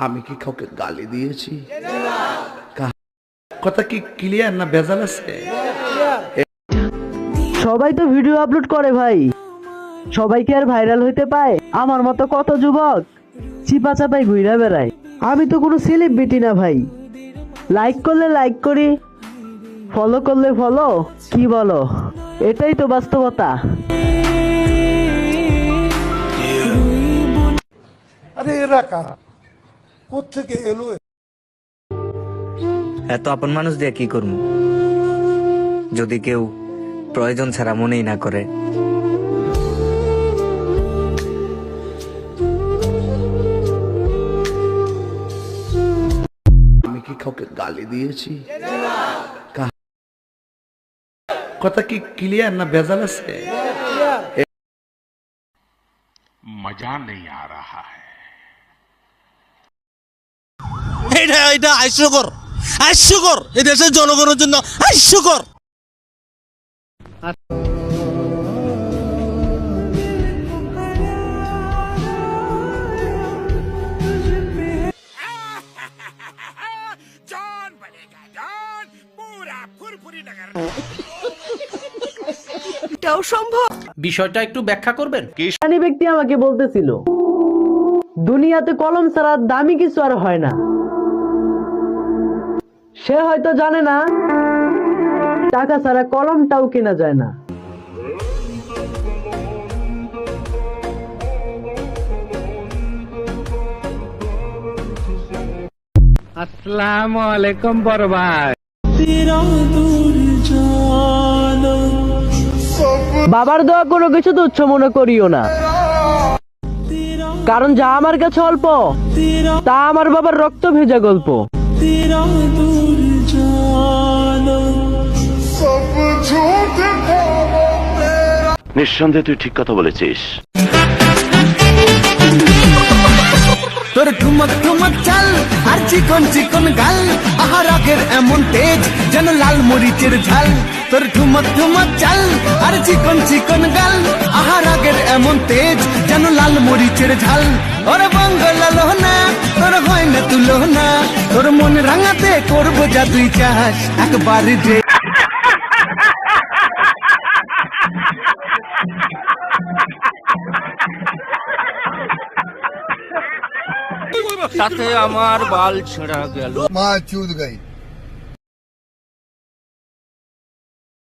আমি কি কাউকে গালি দিয়েছি? কথা কি ক্লিয়ার না ভেজাল আছে? সবাই তো ভিডিও আপলোড করে ভাই, সবাই কি আর ভাইরাল হইতে পায়? আমার মতো কত যুবক চিপা চাপাই ঘুরে বেড়ায়। আমি তো কোনো সেলিব্রিটি না ভাই, লাইক করলে লাইক করি, ফলো করলে ফলো, কি বলো? এটাই তো বাস্তবতা। আরে এরা কারা, কোত্থেকে এলো? এত আপন মানুষ দিয়ে কি করবো যদি কেউ প্রয়োজন ছাড়া মনেই না করে? আমি কি কাউকে গালি দিয়েছি? কথা কি ক্লিয়ার না ভেজাল আছে? मजा नहीं आ रहा है। এটা হাস্যকর এই দেশের জনগণের জন্য হাস্যকর। जॉन बनेगा जॉन, पूरा फुरफुरी नगर। বিষয়টা একটু ব্যাখ্যা করবেন? জ্ঞানী ব্যক্তি আমাকে বলতেছিল, দুনিয়াতে কলম ছাড়া দামি কিছু আর হয় না। সে হয়তো জানে না টাকা ছাড়া কলমটাও কেনা যায় না। আসসালামু আলাইকুম বড় ভাই। বাবার দোয়া কোনো কিছু তুচ্ছ মনে করিও না, কারণ যা আমার কাছে অল্প তা আমার বাবার রক্ত ভেজা গল্প। নিঃসন্দেহে তুই ঠিক কথা বলেছিস। তোর ঠুমক ঠুমক চাল আর চিকন চিকন গাল, আহার আগের এমন তেজ যেন লাল মরিচের ঝাল। তোর ঠুমক ঠুমক চাল আর চিকন চিকন গাল, আহার আগের এমন তেজ যেন লাল মরিচের ঝাল। ওরে বঙ্গলালো না তোর হয় না তুলো না, তোর মন রাঙাতে করবো যা তুই চাস একবার যে। সাথে আমার বাল ছেঁড়া গেল। মা চুদ গই।